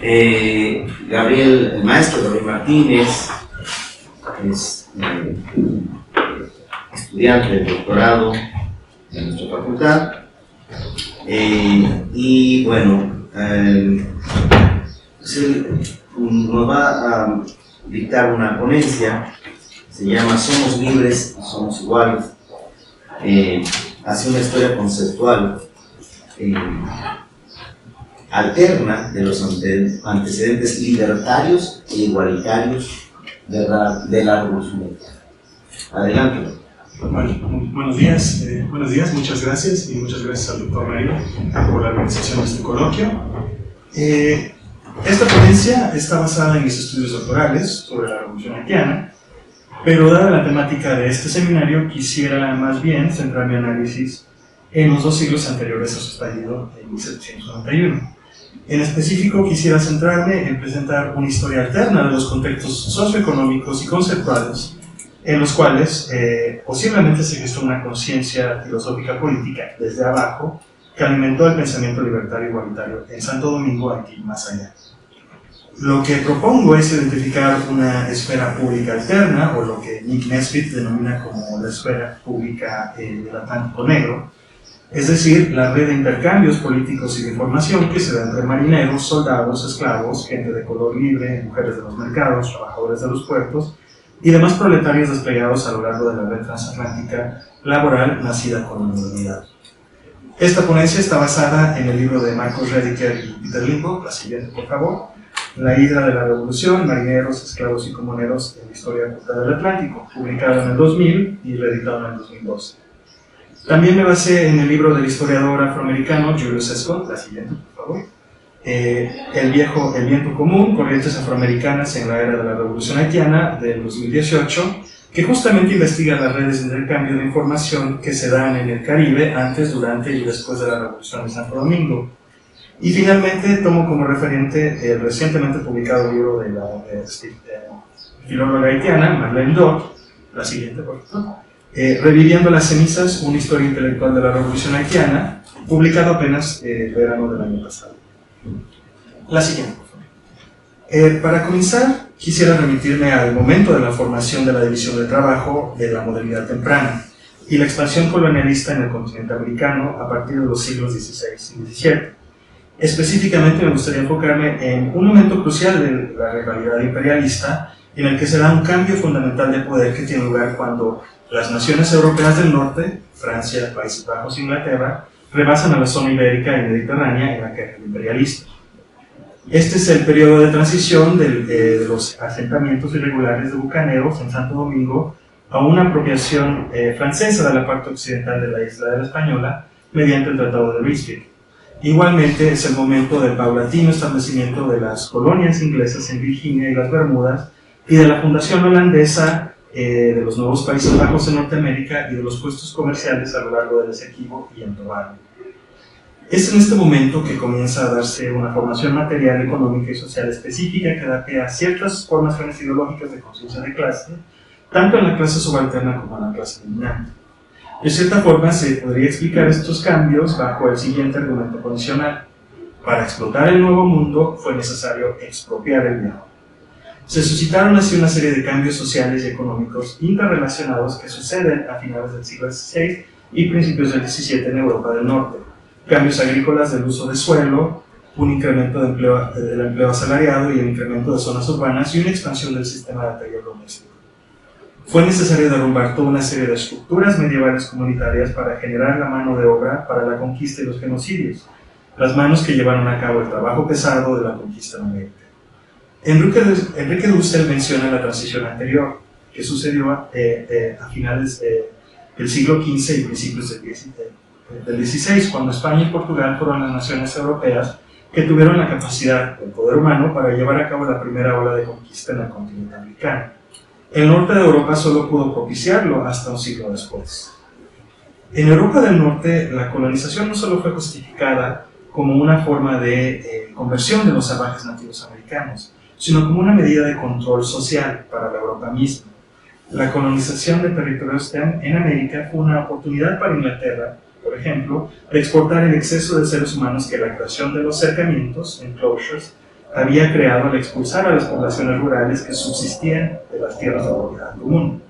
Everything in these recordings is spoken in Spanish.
El maestro Gabriel Martínez es estudiante de doctorado de nuestra facultad, y bueno, nos va a dictar una ponencia, se llama Somos libres, somos iguales, hace una historia conceptual alterna de los antecedentes libertarios e igualitarios de la Revolución. Adelante. Bueno, buenos días, muchas gracias, y muchas gracias al doctor Mario por la organización de este coloquio. Esta ponencia está basada en mis estudios doctorales sobre la Revolución haitiana, pero dada la temática de este seminario, quisiera más bien centrar mi análisis en los 2 siglos anteriores a su estallido en 1791. En específico, quisiera centrarme en presentar una historia alterna de los contextos socioeconómicos y conceptuales en los cuales posiblemente se gestó una conciencia filosófica política desde abajo que alimentó el pensamiento libertario igualitario en Santo Domingo, Haití y más allá. Lo que propongo es identificar una esfera pública alterna, o lo que Nick Nesbitt denomina como la esfera pública del Atlántico Negro, es decir, la red de intercambios políticos y de información que se da entre marineros, soldados, esclavos, gente de color libre, mujeres de los mercados, trabajadores de los puertos y demás proletarios desplegados a lo largo de la red transatlántica laboral nacida con la modernidad. Esta ponencia está basada en el libro de Marcos Rediker y Peter Limbo, la siguiente por favor, La Hidra de la Revolución, Marineros, Esclavos y Comuneros en la Historia Oculta del Atlántico, publicado en el 2000 y reeditado en el 2012. También me basé en el libro del historiador afroamericano Julius Scott, la siguiente por favor, El Viento Común, Corrientes Afroamericanas en la Era de la Revolución Haitiana, del 2018, que justamente investiga las redes de intercambio de información que se dan en el Caribe antes, durante y después de la Revolución de Santo Domingo. Y finalmente tomo como referente el recientemente publicado libro de la filóloga haitiana Marlene Dott, la siguiente por favor, Reviviendo las cenizas, una historia intelectual de la Revolución Haitiana, publicado apenas verano del año pasado. La siguiente, por favor. Para comenzar, quisiera remitirme al momento de la formación de la división de trabajo de la modernidad temprana y la expansión colonialista en el continente americano a partir de los siglos XVI y XVII. Específicamente me gustaría enfocarme en un momento crucial de la rivalidad imperialista en el que se da un cambio fundamental de poder que tiene lugar cuando las naciones europeas del norte, Francia, Países Bajos e Inglaterra, rebasan a la zona ibérica y mediterránea en la guerra imperialista. Este es el periodo de transición de los asentamientos irregulares de bucaneros en Santo Domingo a una apropiación francesa de la parte occidental de la isla de la Española mediante el Tratado de Ryswick. Igualmente es el momento del paulatino establecimiento de las colonias inglesas en Virginia y las Bermudas y de la fundación holandesa de los nuevos Países Bajos en Norteamérica y de los puestos comerciales a lo largo del Esequibo y en Tobago. Es en este momento que comienza a darse una formación material, económica y social específica que da pie a ciertas formaciones ideológicas de conciencia de clase, tanto en la clase subalterna como en la clase dominante. De cierta forma, se podría explicar estos cambios bajo el siguiente argumento condicional. Para explotar el nuevo mundo fue necesario expropiar el viejo. Se suscitaron así una serie de cambios sociales y económicos interrelacionados que suceden a finales del siglo XVI y principios del XVII en Europa del Norte. Cambios agrícolas del uso de suelo, un incremento del empleo asalariado y el incremento de zonas urbanas y una expansión del sistema de taller doméstico. Fue necesario derrumbar toda una serie de estructuras medievales comunitarias para generar la mano de obra para la conquista y los genocidios, las manos que llevaron a cabo el trabajo pesado de la conquista en América. Enrique Dussel menciona la transición anterior, que sucedió a finales del siglo XV y principios del XVI, cuando España y Portugal fueron las naciones europeas que tuvieron la capacidad, el poder humano, para llevar a cabo la primera ola de conquista en el continente americano. El norte de Europa solo pudo propiciarlo hasta un siglo después. En Europa del Norte, la colonización no solo fue justificada como una forma de conversión de los salvajes nativos americanos, sino como una medida de control social para la Europa misma. La colonización de territorios en América fue una oportunidad para Inglaterra, por ejemplo, de exportar el exceso de seres humanos que la creación de los cercamientos, enclosures, había creado al expulsar a las poblaciones rurales que subsistían de las tierras de propiedad común.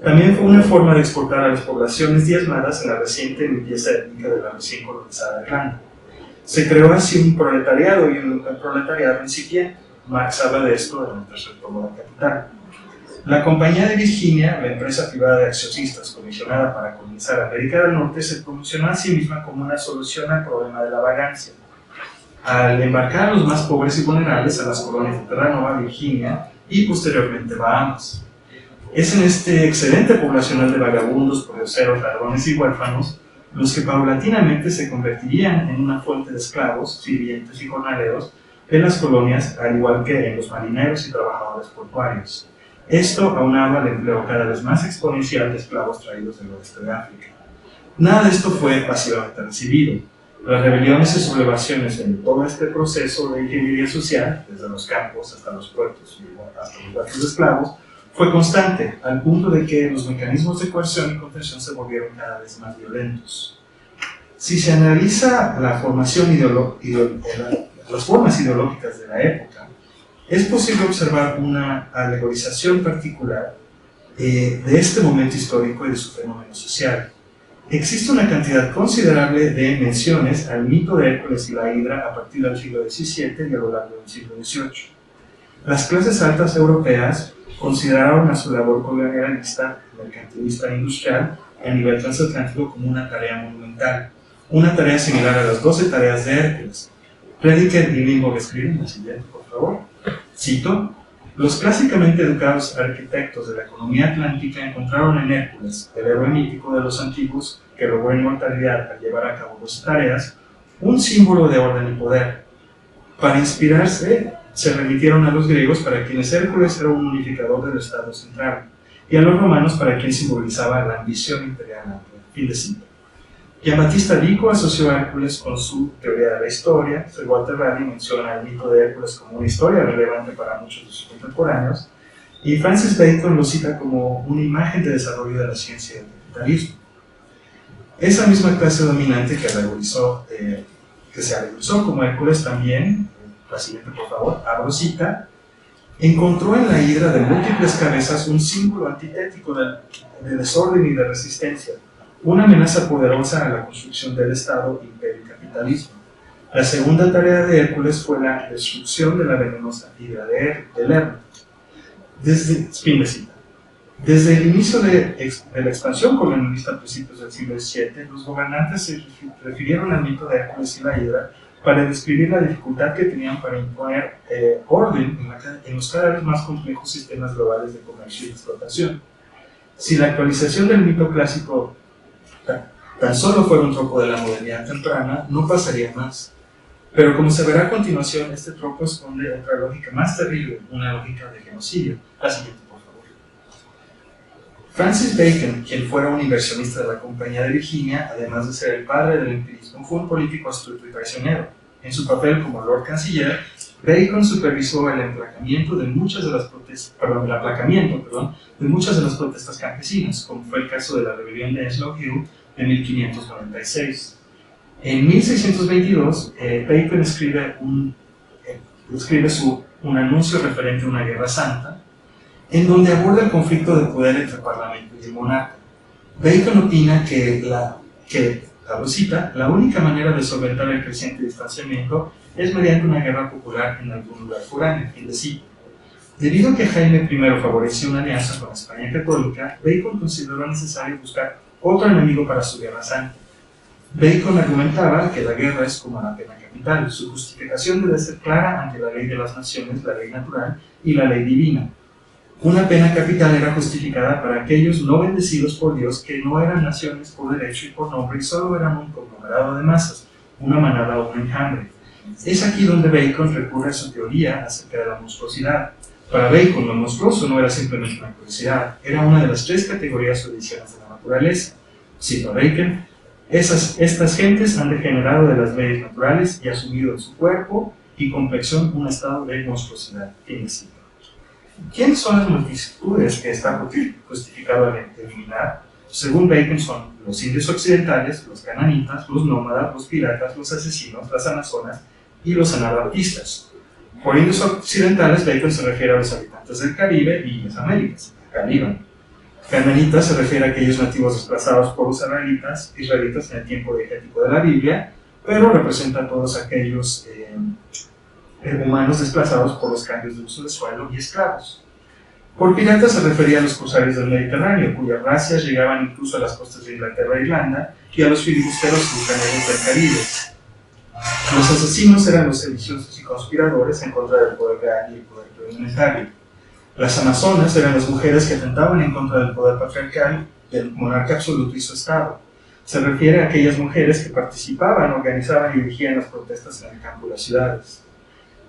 También fue una forma de exportar a las poblaciones diezmadas en la reciente limpieza étnica de la recién colonizada Irlanda. Se creó así un proletariado y un proletariado incipiente. Marx habla de esto en el tercer tomo de Capital. La Compañía de Virginia, la empresa privada de accionistas comisionada para colonizar América del Norte, se promocionó a sí misma como una solución al problema de la vagancia, al embarcar a los más pobres y vulnerables a las colonias de Terranova, Virginia y posteriormente Bahamas. Es en este excedente poblacional de vagabundos, pordioseros, ladrones y huérfanos los que paulatinamente se convertirían en una fuente de esclavos, sirvientes y jornaleros de las colonias, al igual que en los marineros y trabajadores portuarios. Esto aunado al empleo cada vez más exponencial de esclavos traídos del oeste de África. Nada de esto fue pasivamente recibido. Las rebeliones y sublevaciones en todo este proceso de ingeniería social, desde los campos hasta los puertos y hasta los barcos de esclavos, fue constante, al punto de que los mecanismos de coerción y contención se volvieron cada vez más violentos. Si se analiza la formación las formas ideológicas de la época, es posible observar una alegorización particular de este momento histórico y de su fenómeno social. Existe una cantidad considerable de menciones al mito de Hércules y la Hidra a partir del siglo XVII y a lo largo del siglo XVIII. Las clases altas europeas consideraron a su labor colonialista, mercantilista e industrial a nivel transatlántico como una tarea monumental, una tarea similar a las 12 tareas de Hércules. Prediker y Limburg escriben la siguiente, por favor. Cito: los clásicamente educados arquitectos de la economía atlántica encontraron en Hércules, el héroe mítico de los antiguos que logró inmortalidad al llevar a cabo 12 tareas, un símbolo de orden y poder. Para inspirarse, se remitieron a los griegos, para quienes Hércules era un unificador del Estado central, y a los romanos, para quien simbolizaba la ambición imperial amplia. Fin de cita. Giambattista Vico asoció a Hércules con su teoría de la historia. Sir Walter Raleigh menciona el mito de Hércules como una historia relevante para muchos de sus contemporáneos, y Francis Bacon lo cita como una imagen de desarrollo de la ciencia y del capitalismo. Esa misma clase dominante que se alegorizó como Hércules también, la siguiente por favor, abro cita, encontró en la hidra de múltiples cabezas un símbolo antitético de desorden y de resistencia, una amenaza poderosa a la construcción del Estado, imperio y capitalismo. La segunda tarea de Hércules fue la destrucción de la venenosa hidra de Lerna. Desde el inicio de la expansión colonialista a principios del siglo XVII, los gobernantes se refirieron al mito de Hércules y la hidra para describir la dificultad que tenían para imponer orden en los cada vez más complejos sistemas globales de comercio y explotación. Si la actualización del mito clásico tan solo fuera un tropo de la modernidad temprana, no pasaría más. Pero como se verá a continuación, este tropo esconde otra lógica más terrible, una lógica de genocidio. La siguiente, por favor. Francis Bacon, quien fuera un inversionista de la Compañía de Virginia, además de ser el padre del empirismo, fue un político astuto y traicionero. En su papel como Lord Canciller, Bacon supervisó el aplacamiento de muchas de las protestas campesinas, como fue el caso de la rebelión de Enslow Hill de 1596. En 1622, Bacon escribe un anuncio referente a una guerra santa, en donde aborda el conflicto de poder entre el parlamento y el monarca. Bacon opina abro cita, la única manera de solventar el creciente distanciamiento es mediante una guerra popular en algún lugar foráneo. Fin de cita. Debido a que Jaime I favoreció una alianza con la España católica, Bacon consideró necesario buscar otro enemigo para su guerra santa. Bacon argumentaba que la guerra es como la pena capital. Su justificación debe ser clara ante la ley de las naciones, la ley natural y la ley divina. Una pena capital era justificada para aquellos no bendecidos por Dios que no eran naciones por derecho y por nombre y solo eran un conglomerado de masas, una manada o un enjambre. Es aquí donde Bacon recurre a su teoría acerca de la monstruosidad. Para Bacon, lo monstruoso no era simplemente una curiosidad, era una de las 3 categorías o divisiones de la naturaleza. Cito a Bacon: estas gentes han degenerado de las leyes naturales y asumido en su cuerpo y complexión un estado de monstruosidad. Fin de cita. ¿Quiénes son las multitudes que está justificado al eliminar? Según Bacon son los indios occidentales, los cananitas, los nómadas, los piratas, los asesinos, las amazonas y los anabaptistas. Por indios occidentales, Bacon se refiere a los habitantes del Caribe y las Américas, Calíban. Canaanitas se refiere a aquellos nativos desplazados por los israelitas en el tiempo diegético de la Biblia, pero representa a todos aquellos humanos desplazados por los cambios de uso de suelo y esclavos. Por piratas se refería a los corsarios del Mediterráneo, cuyas razzias llegaban incluso a las costas de Inglaterra e Irlanda, y a los filibusteros y bucaneros del Caribe. Los asesinos eran los sediciosos y conspiradores en contra del poder real y el poder planetario. Las amazonas eran las mujeres que atentaban en contra del poder patriarcal del monarca absoluto y su estado. Se refiere a aquellas mujeres que participaban, organizaban y dirigían las protestas en el campo y las ciudades.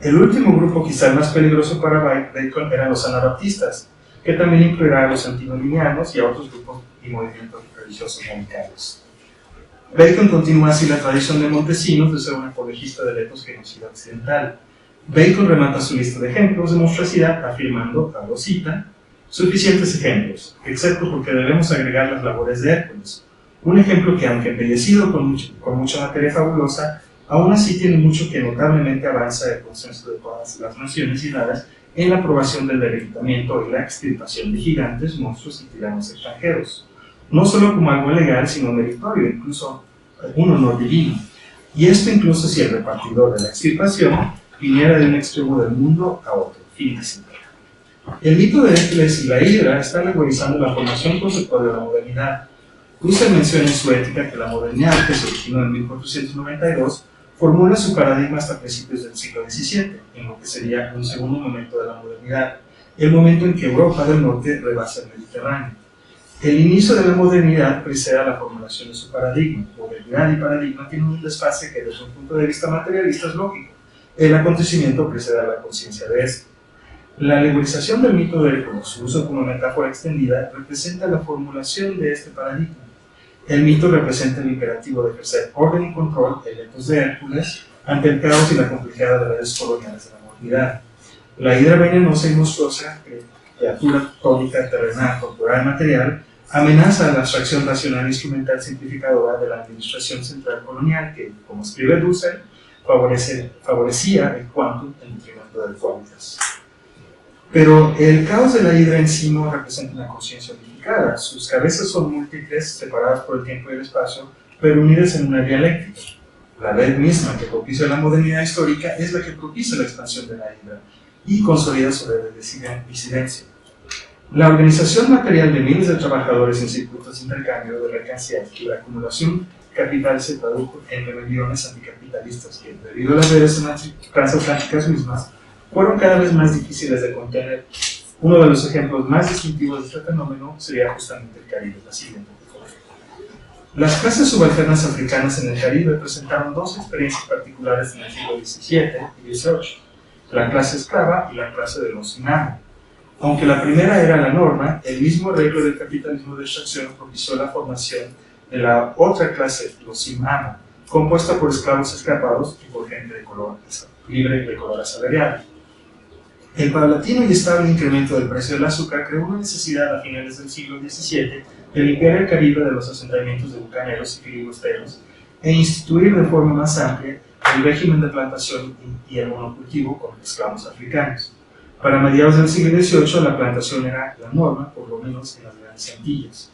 El último grupo, quizá el más peligroso para Bacon, eran los anabaptistas, que también incluirá a los antinominianos y a otros grupos y movimientos religiosos radicales. Bacon continúa así la tradición de Montesinos de ser un apologista del etos genocida occidental. Bacon remata su lista de ejemplos de monstruosidad afirmando, lo cita, suficientes ejemplos, excepto porque debemos agregar las labores de Hércules. Un ejemplo que, aunque embellecido con mucha materia fabulosa, aún así tiene mucho que notablemente avanza el consenso de todas las naciones y dadas en la aprobación del debilitamiento y la extirpación de gigantes, monstruos y tiranos extranjeros. No solo como algo legal, sino meritorio, incluso un honor divino. Y esto incluso si el repartidor de la extirpación viniera de un extremo del mundo a otro. Fin de cita. El mito de Hércules y la Hidra está alegorizando la formación conceptual de la modernidad. Husserl menciona en su Ética que la modernidad, que se originó en 1492, formula su paradigma hasta principios del siglo XVII, en lo que sería un segundo momento de la modernidad, el momento en que Europa del Norte rebasa el Mediterráneo. El inicio de la modernidad precede a la formulación de su paradigma. Modernidad y paradigma tienen un desfase que desde un punto de vista materialista es lógico. El acontecimiento precede a la conciencia de esto. La alegorización del mito de Hércules, su uso como metáfora extendida, representa la formulación de este paradigma. El mito representa el imperativo de ejercer orden y control, el etos de Hércules, ante el caos y la complejidad de las redes coloniales de la modernidad. La hidra venenosa y monstruosa, criatura tónica, terrenal, corporal, material, amenaza a la abstracción racional e instrumental simplificadora de la administración central colonial que, como escribe Husserl, favorecía el quantum en detrimento del qualitas. Pero el caos de la hidra en sí no representa una conciencia unificada. Sus cabezas son múltiples, separadas por el tiempo y el espacio, pero unidas en una dialéctica. La red misma que propicia la modernidad histórica es la que propicia la expansión de la hidra y consolida su red de disidencia. La organización material de miles de trabajadores en circuitos de intercambio de mercancías y la acumulación capital se tradujo en rebeliones anticapitalistas que, debido a las redes transatlánticas mismas, fueron cada vez más difíciles de contener. Uno de los ejemplos más distintivos de este fenómeno sería justamente el Caribe, la siguiente. Las clases subalternas africanas en el Caribe presentaron dos experiencias particulares en el siglo XVII y XVIII, la clase esclava y la clase de los Inama. Aunque la primera era la norma, el mismo arreglo del capitalismo de extracción propició la formación de la otra clase, los Imama, compuesta por esclavos escapados y por gente de color libre de color asalariado. El paulatino y estable incremento del precio del azúcar creó una necesidad a finales del siglo XVII de limpiar el Caribe de los asentamientos de bucaneros y filibusteros e instituir de forma más amplia el régimen de plantación y el monocultivo con esclavos africanos. Para mediados del siglo XVIII la plantación era la norma, por lo menos en las grandes Antillas.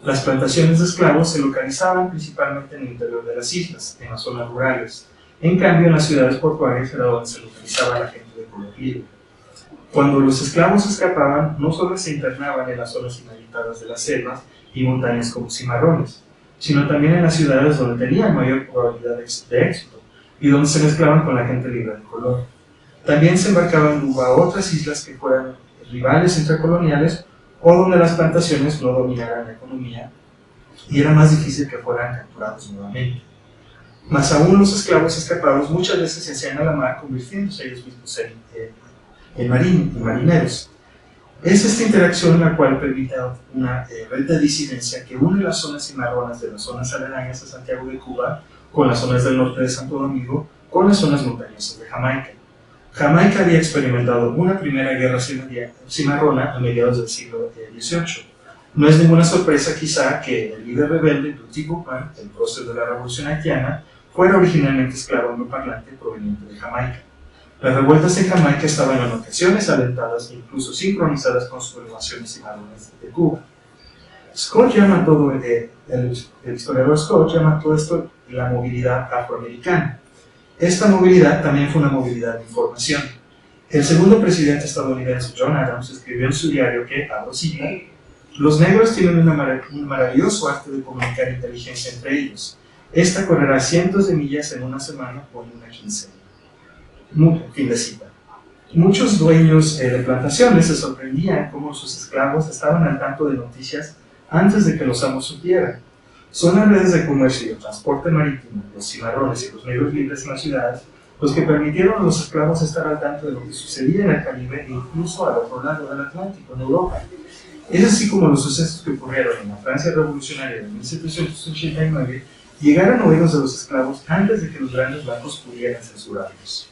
Las plantaciones de esclavos se localizaban principalmente en el interior de las islas, en las zonas rurales. En cambio, en las ciudades portuarias era donde se localizaba la gente de color libre. Cuando los esclavos escapaban, no solo se internaban en las zonas inhabitadas de las selvas y montañas como cimarrones, sino también en las ciudades donde tenían mayor probabilidad de éxito y donde se mezclaban con la gente libre de color. También se embarcaban rumbo a otras islas que fueran rivales intracoloniales o donde las plantaciones no dominaran la economía y era más difícil que fueran capturados nuevamente. Más aún, los esclavos escapados muchas veces se hacían a la mar, convirtiéndose ellos mismos en marineros. Es esta interacción la cual permite una red de disidencia que une las zonas cimarronas de las zonas aledañas a Santiago de Cuba con las zonas del norte de Santo Domingo con las zonas montañosas de Jamaica. Jamaica había experimentado una primera guerra cimarrona a mediados del siglo XVIII. No es ninguna sorpresa quizá que el líder rebelde Tutti Guzmán, el prócer de la revolución haitiana, fuera originalmente esclavo angloparlante proveniente de Jamaica. Las revueltas en Jamaica estaban en ocasiones alentadas e incluso sincronizadas con sublevaciones y malones de Cuba. Scott llama todo, el historiador Scott llama todo esto la movilidad afroamericana. Esta movilidad también fue una movilidad de información. El segundo presidente estadounidense, John Adams, escribió en su diario que, abro cita, los negros tienen un maravilloso arte de comunicar inteligencia entre ellos. Esta correrá cientos de millas en una semana o en una quincena. Fin de cita. Muchos dueños de plantaciones se sorprendían cómo sus esclavos estaban al tanto de noticias antes de que los amos supieran. Son las redes de comercio y el transporte marítimo, los cimarrones y los negros libres en las ciudades, los que permitieron a los esclavos estar al tanto de lo que sucedía en el Caribe e incluso al otro lado del Atlántico, en Europa. Es así como los sucesos que ocurrieron en la Francia revolucionaria de 1789 llegaron a oídos de los esclavos antes de que los grandes bancos pudieran censurarlos.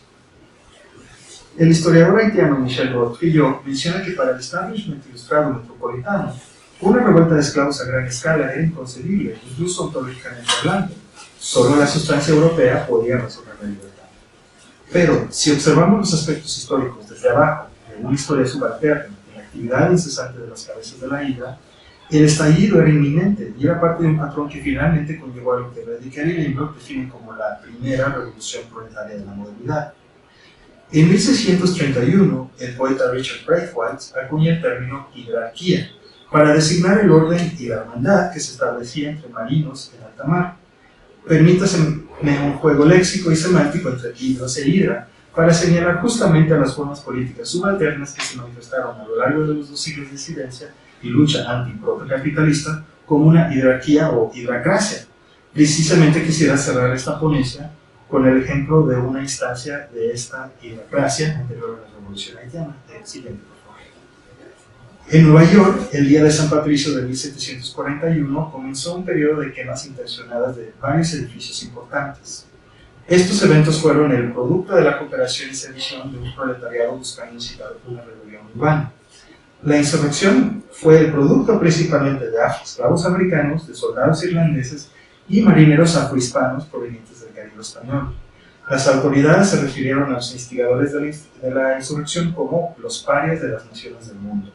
El historiador haitiano Michel Godefroy menciona que para el establishment ilustrado metropolitano, una revuelta de esclavos a gran escala era inconcebible, incluso ontológicamente hablando. Solo la sustancia europea podía resolver la libertad. Pero, si observamos los aspectos históricos desde abajo, de una historia subalterna, de la actividad incesante de las cabezas de la hidra, el estallido era inminente y era parte de un patrón que finalmente conllevó a lo que Rediker y Lindbergh definen como la primera revolución proletaria de la modernidad. En 1631, el poeta Richard Braithwaite acuña el término hidrarquía para designar el orden y la hermandad que se establecía entre marinos en alta mar. Permítaseme un juego léxico y semántico entre hidros e hidra para señalar justamente a las formas políticas subalternas que se manifestaron a lo largo de los 2 siglos de disidencia y lucha anti-protocapitalista como una hidrarquía o hidracracia. Precisamente quisiera cerrar esta ponencia con el ejemplo de una instancia de esta hidracracia anterior a la Revolución Haitiana. Siguiente, por favor. En Nueva York, el día de San Patricio de 1741, comenzó un periodo de quemas intencionadas de varios edificios importantes. Estos eventos fueron el producto de la cooperación y sedición de un proletariado buscando incitar una rebelión urbana. La insurrección fue el producto principalmente de esclavos americanos, de soldados irlandeses y marineros afrohispanos provenientes del Caribe español. Las autoridades se refirieron a los instigadores de la insurrección como los parias de las naciones del mundo.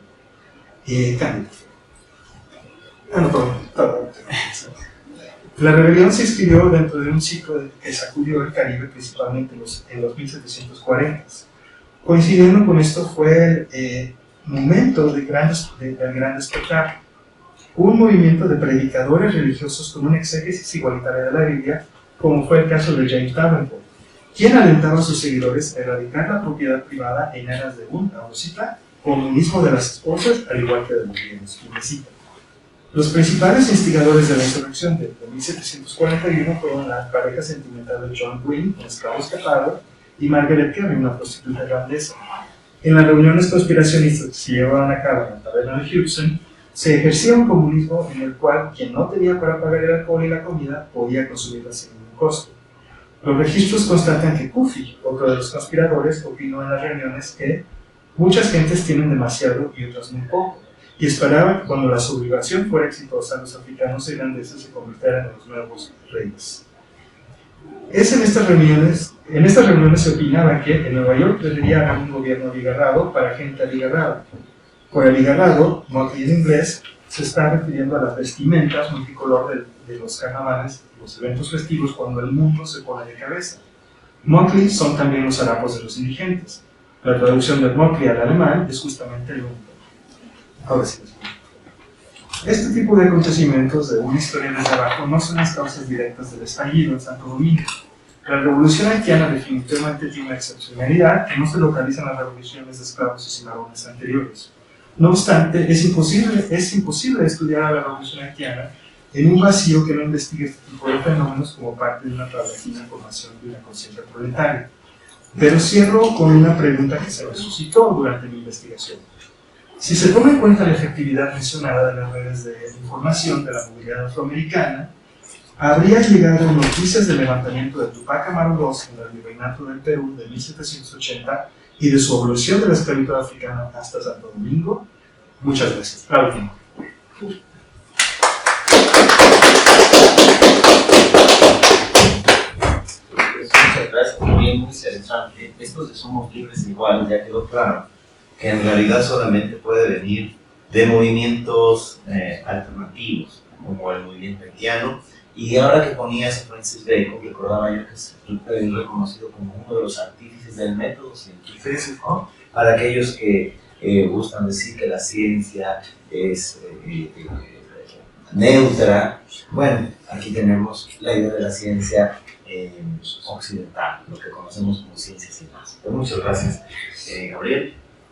La rebelión se inscribió dentro de un ciclo que sacudió el Caribe principalmente en los 1740. Coincidiendo con esto fue el momento del gran despertar. Un movimiento de predicadores religiosos con una exégesis igualitaria de la Biblia, como fue el caso de James Davenport, quien alentaba a sus seguidores a erradicar la propiedad privada en aras de un, ahora cita, comunismo de las esposas, al igual que de los bienes. Los principales instigadores de la insurrección de 1741 fueron la pareja sentimental de John Gwynne, un esclavo escapado, y Margaret Kerry, una prostituta irlandesa. En las reuniones conspiracionistas que se llevaban a cabo en la taberna de Hudson, se ejercía un comunismo en el cual quien no tenía para pagar el alcohol y la comida podía consumirla sin ningún costo. Los registros constatan que Cuffy, otro de los conspiradores, opinó en las reuniones que muchas gentes tienen demasiado y otras muy poco, y esperaba que cuando la sublevación fuera exitosa, los africanos e irlandeses se convirtieran en los nuevos reyes. En estas reuniones se opinaba que en Nueva York debería haber un gobierno abigarrado para gente abigarrada. Por abigarrado, motley en inglés, se está refiriendo a las vestimentas multicolor de los carnavales, los eventos festivos cuando el mundo se pone de cabeza. Motley son también los harapos de los indigentes. La traducción del motley al alemán es justamente el mundo. Ahora sí. Este tipo de acontecimientos de una historia desde abajo no son las causas directas del estallido en Santo Domingo. La revolución haitiana definitivamente tiene una excepcionalidad que no se localiza en las revoluciones de esclavos y cimarrones anteriores. No obstante, es imposible estudiar a la revolución haitiana en un vacío que no investigue este tipo de fenómenos como parte de una paulatina formación de una conciencia proletaria. Pero cierro con una pregunta que se me suscitó durante mi investigación. Si se toma en cuenta la efectividad mencionada de las redes de información de la movilidad afroamericana, habría llegado noticias del levantamiento de Tupac Amaru II en el virreinato del Perú de 1780 y de su evolución de la esclavitud africana hasta Santo Domingo. Muchas gracias. La última. Muchas gracias. muy interesante. Esto de somos libres igual, ya quedó claro que en realidad solamente puede venir de movimientos alternativos, como el movimiento haitiano. Y ahora que ponías a Francis Bacon, recordaba yo que es reconocido como uno de los artífices del método científico, ¿no? Para aquellos que gustan decir que la ciencia es neutra. Bueno, aquí tenemos la idea de la ciencia occidental, lo que conocemos como ciencias y más. Pues muchas gracias, Gabriel.